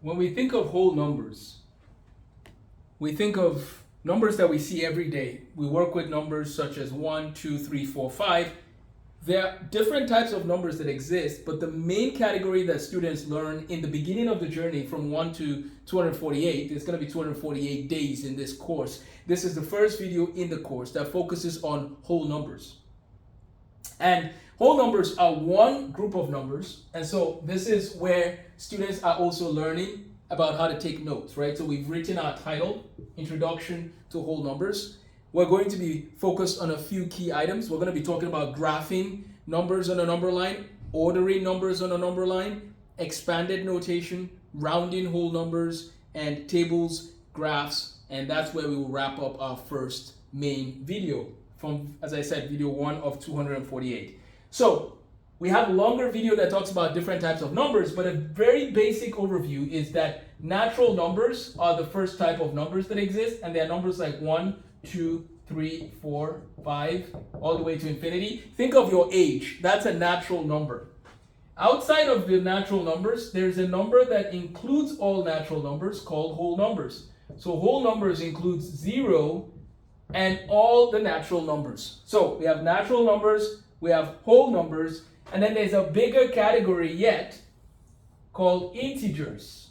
When we think of whole numbers, we think of numbers that we see every day. We work with numbers such as 1, 2, 3, 4, 5. There are different types of numbers that exist, but the main category that students learn in the beginning of the journey from 1 to 248, there's going to be 248 days in this course. This is the first video in the course that focuses on whole numbers. And whole numbers are one group of numbers, and so this is where students are also learning about how to take notes, right? So we've written our title, Introduction to Whole Numbers. We're going to be focused on a few key items. We're going to be talking about graphing numbers on a number line, ordering numbers on a number line, expanded notation, rounding whole numbers, and tables, graphs, and that's where we will wrap up our first main video from, as I said, video 1 of 248. So we have a longer video that talks about different types of numbers, but a very basic overview is that natural numbers are the first type of numbers that exist, and they are numbers like 1, 2, 3, 4, 5, all the way to infinity. Think of your age. That's a natural number. Outside of the natural numbers, there's a number that includes all natural numbers called whole numbers. So whole numbers includes 0 and all the natural numbers. So we have natural numbers, we have whole numbers, and then there's a bigger category yet called integers.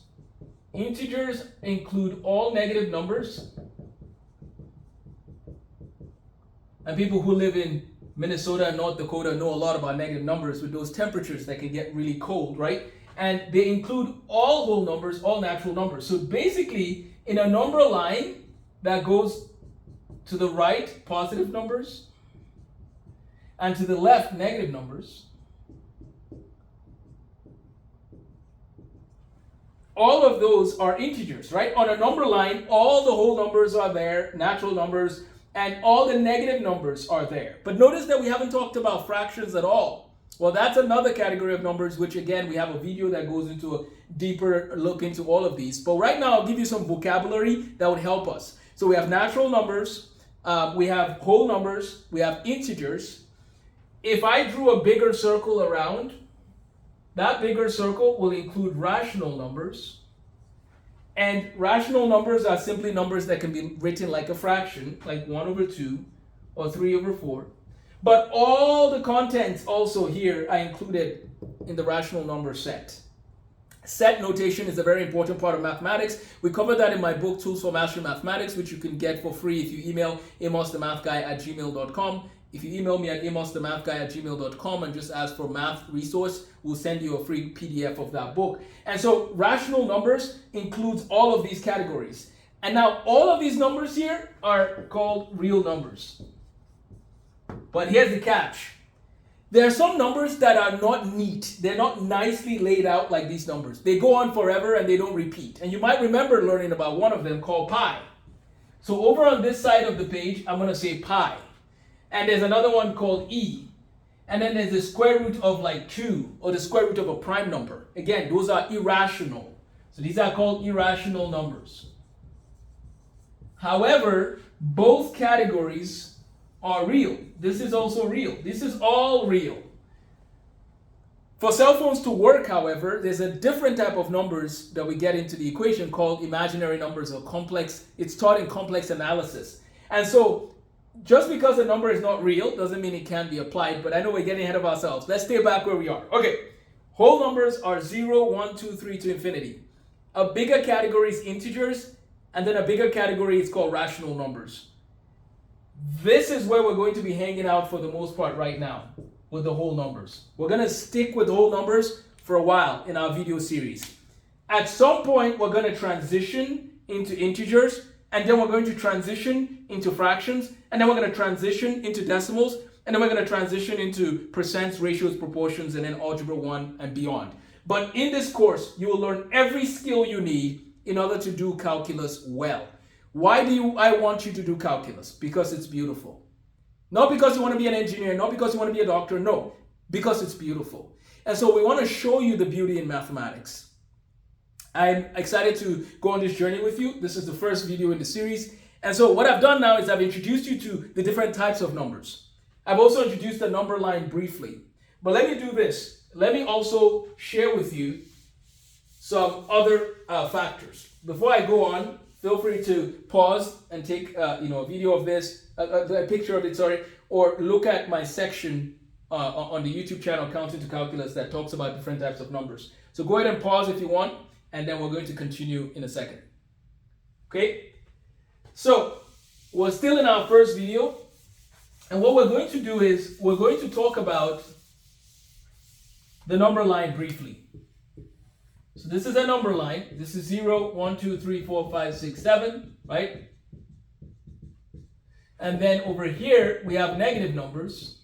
Integers include all negative numbers. And people who live in Minnesota and North Dakota know a lot about negative numbers with those temperatures that can get really cold, right? And they include all whole numbers, all natural numbers. So basically, in a number line that goes to the right, positive numbers, and to the left, negative numbers, all of those are integers, right? On a number line, all the whole numbers are there, natural numbers, and all the negative numbers are there. But notice that we haven't talked about fractions at all. Well, that's another category of numbers, which again, we have a video that goes into a deeper look into all of these. But right now, I'll give you some vocabulary that would help us. So we have natural numbers, we have whole numbers, we have integers. If I drew a bigger circle around, that bigger circle will include rational numbers. And rational numbers are simply numbers that can be written like a fraction, like 1 over 2 or 3 over 4. But all the contents also here are included in the rational number set. Set notation is a very important part of mathematics. We covered that in my book, Tools for Mastering Mathematics, which you can get for free if you email amosthemathguy@gmail.com. If you email me at amosthemathguy@gmail.com and just ask for math resource, we'll send you a free PDF of that book. And so rational numbers includes all of these categories. And now all of these numbers here are called real numbers. But here's the catch. There are some numbers that are not neat. They're not nicely laid out like these numbers. They go on forever and they don't repeat. And you might remember learning about one of them called pi. So over on this side of the page, I'm going to say pi. And there's another one called e. And then there's the square root of like 2 or the square root of a prime number. Again, those are irrational. So these are called irrational numbers. However, both categories are real. This is also real. This is all real. For cell phones to work, however, there's a different type of numbers that we get into the equation called imaginary numbers or complex. It's taught in complex analysis. And so just because a number is not real doesn't mean it can't be applied, but I know we're getting ahead of ourselves. Let's stay back where we are. Okay, whole numbers are 0, 1, 2, 3 to infinity. A bigger category is integers, and then a bigger category is called rational numbers. This is where we're going to be hanging out for the most part right now with the whole numbers. We're going to stick with the whole numbers for a while in our video series. At some point, we're going to transition into integers, and then we're going to transition into fractions, and then we're going to transition into decimals, and then we're going to transition into percents, ratios, proportions, and then algebra 1 and beyond. But in this course, you will learn every skill you need in order to do calculus well. Why do I want you to do calculus? Because it's beautiful. Not because you want to be an engineer, not because you want to be a doctor, no, because it's beautiful. And so we want to show you the beauty in mathematics. I'm excited to go on this journey with you. This is the first video in the series. And so what I've done now is I've introduced you to the different types of numbers. I've also introduced the number line briefly. But let me do this. Let me also share with you some other factors. Before I go on, feel free to pause and take a video of this, a picture of it, sorry, or look at my section on the YouTube channel Counting to Calculus that talks about different types of numbers. So go ahead and pause if you want, and then we're going to continue in a second. Okay? So we're still in our first video, and what we're going to do is we're going to talk about the number line briefly. So this is a number line. This is 0, 1, 2, 3, 4, 5, 6, 7, right? And then over here, we have negative numbers.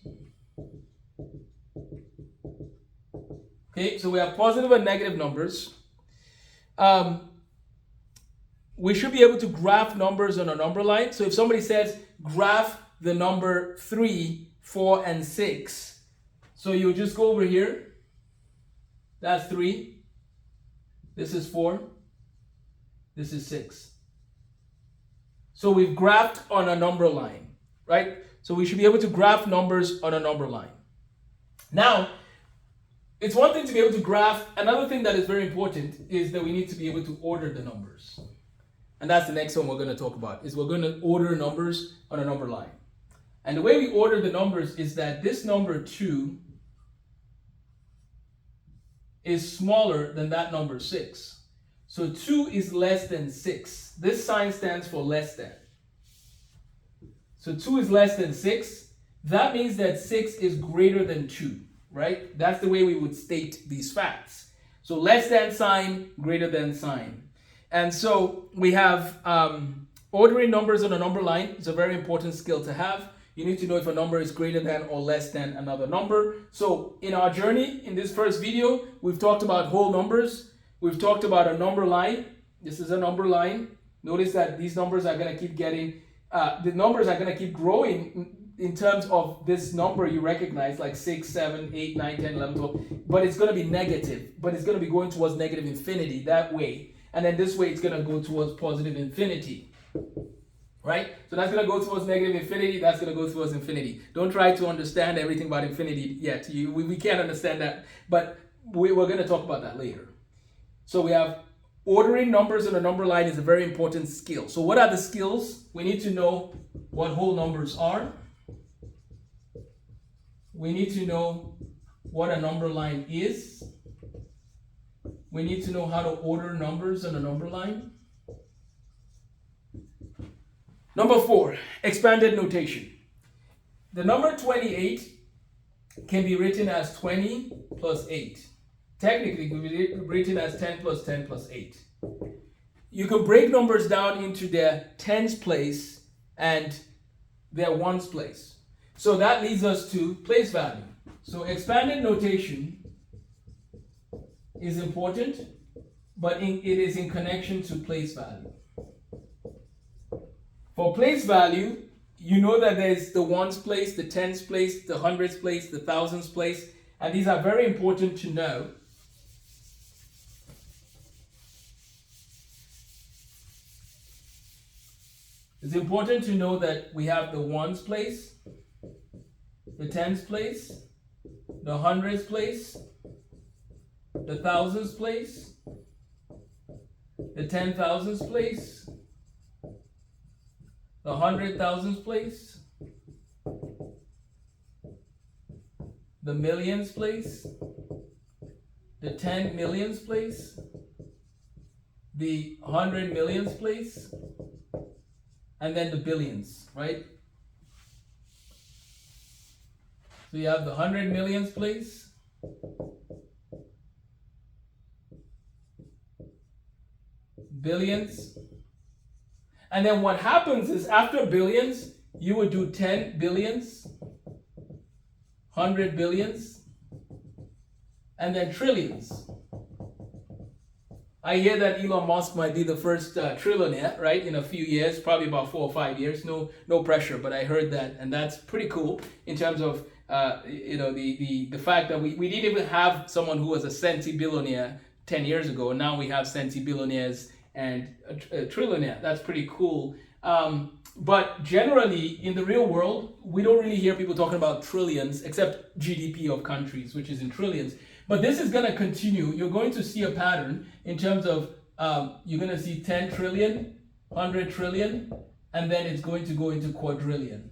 Okay, so we have positive and negative numbers. We should be able to graph numbers on a number line. So if somebody says, graph the number 3, 4, and 6. So you just go over here. That's 3. This is 4. This is 6. So we've graphed on a number line, right? So we should be able to graph numbers on a number line. Now, it's one thing to be able to graph. Another thing that is very important is that we need to be able to order the numbers. And that's the next one we're going to talk about, is we're going to order numbers on a number line. And the way we order the numbers is that this number 2 is smaller than that number 6. So 2 is less than 6. This sign stands for less than. So 2 is less than 6. That means that 6 is greater than 2, right? That's the way we would state these facts. So less than sign, greater than sign. And so we have ordering numbers on a number line. It's a very important skill to have. You need to know if a number is greater than or less than another number. So in our journey, in this first video, we've talked about whole numbers. We've talked about a number line. This is a number line. Notice that these numbers are going to keep getting, the numbers are going to keep growing in terms of this number you recognize, like 6, 7, 8, 9, 10, 11, 12. But it's going to be negative. But it's going to be going towards negative infinity that way. And then this way, it's going to go towards positive infinity. Right? So that's going to go towards negative infinity. That's going to go towards infinity. Don't try to understand everything about infinity yet. We can't understand that. But we're going to talk about that later. So we have ordering numbers on a number line is a very important skill. So what are the skills? We need to know what whole numbers are. We need to know what a number line is. We need to know how to order numbers on a number line. Number 4, expanded notation. The number 28 can be written as 20 plus 8. Technically, it can be written as 10 plus 10 plus 8. You can break numbers down into their tens place and their ones place. So that leads us to place value. So expanded notation is important, but it is in connection to place value. For place value, you know that there's the ones place, the tens place, the hundreds place, the thousands place, and these are very important to know. It's important to know that we have the ones place, the tens place, the hundreds place, the thousands place, the 10,000s place, the 100,000s place, the millions place, the 10 millions place, the 100 millions place, and then the billions, right? So you have the 100 millions place, billions, and then what happens is after billions, you would do 10 billions, 100 billions, and then trillions. I hear that Elon Musk might be the first trillionaire, right, in a few years, probably about 4 or 5 years. No pressure, but I heard that, and that's pretty cool in terms of the fact that we didn't even have someone who was a centibillionaire 10 years ago, and now we have centibillionaires and a trillionaire. That's pretty cool. But generally, in the real world, we don't really hear people talking about trillions, except GDP of countries, which is in trillions. But this is going to continue. You're going to see a pattern in terms of you're going to see 10 trillion, 100 trillion, and then it's going to go into quadrillion.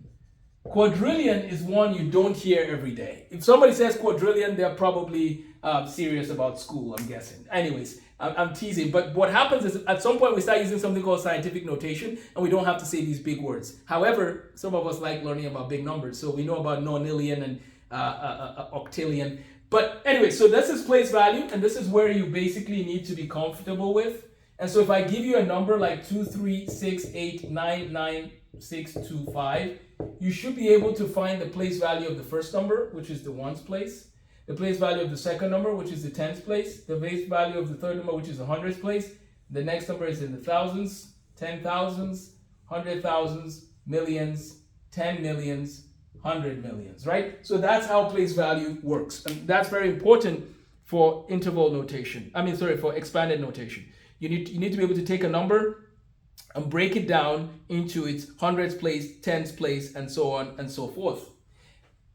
Quadrillion is one you don't hear every day. If somebody says quadrillion, they're probably serious about school, I'm guessing. Anyways, I'm teasing. But what happens is at some point we start using something called scientific notation, and we don't have to say these big words. However, some of us like learning about big numbers. So we know about nonillion and octillion. But anyway, so this is place value, and this is where you basically need to be comfortable with. And so if I give you a number like 236899625, you should be able to find the place value of the first number, which is the ones place, the place value of the second number, which is the tens place, the place value of the third number, which is the hundreds place. The next number is in the thousands, 10,000s, 100,000s, millions, 10 millions, 100 millions, right? So that's how place value works. And that's very important for interval notation. For expanded notation. You need to be able to take a number and break it down into its hundreds place, tens place, and so on and so forth.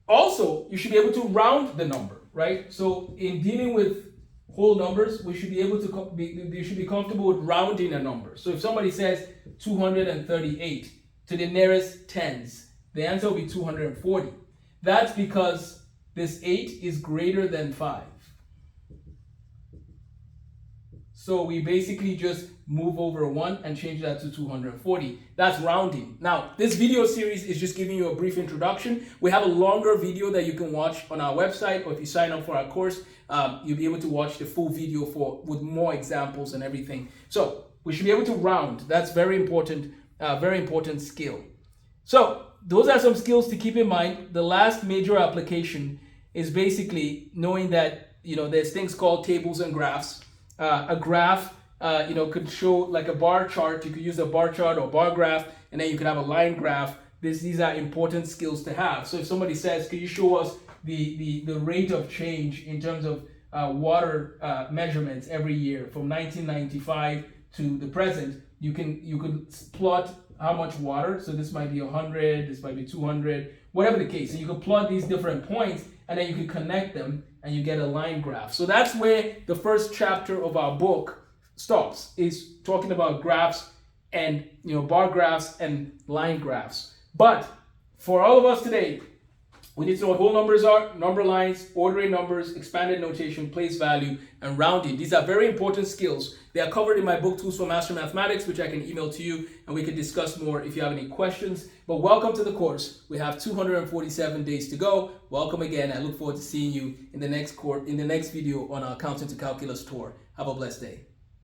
Also, you should be able to round the number, right? So in dealing with whole numbers, we should be able to you should be comfortable with rounding a number. So if somebody says 238 to the nearest tens, the answer will be 240. That's because this 8 is greater than 5. So we basically just move over 1 and change that to 240. That's rounding. Now, this video series is just giving you a brief introduction. We have a longer video that you can watch on our website, or if you sign up for our course, you'll be able to watch the full video with more examples and everything. So we should be able to round. That's very important skill. So those are some skills to keep in mind. The last major application is basically knowing that there's things called tables and graphs. A graph, could show like a bar chart. You could use a bar chart or bar graph, and then you could have a line graph. These are important skills to have. So if somebody says, "Can you show us the rate of change in terms of water measurements every year from 1995 to the present?" You could plot how much water. So this might be 100, this might be 200, whatever the case. So you can plot these different points, and then you can connect them, and you get a line graph. So that's where the first chapter of our book stops, is talking about graphs and bar graphs and line graphs. But for all of us today, we need to know what whole numbers are, number lines, ordering numbers, expanded notation, place value, and rounding. These are very important skills. They are covered in my book, Tools for Master Mathematics, which I can email to you, and we can discuss more if you have any questions. But welcome to the course. We have 247 days to go. Welcome again. I look forward to seeing you in the next video on our Accounting to Calculus tour. Have a blessed day.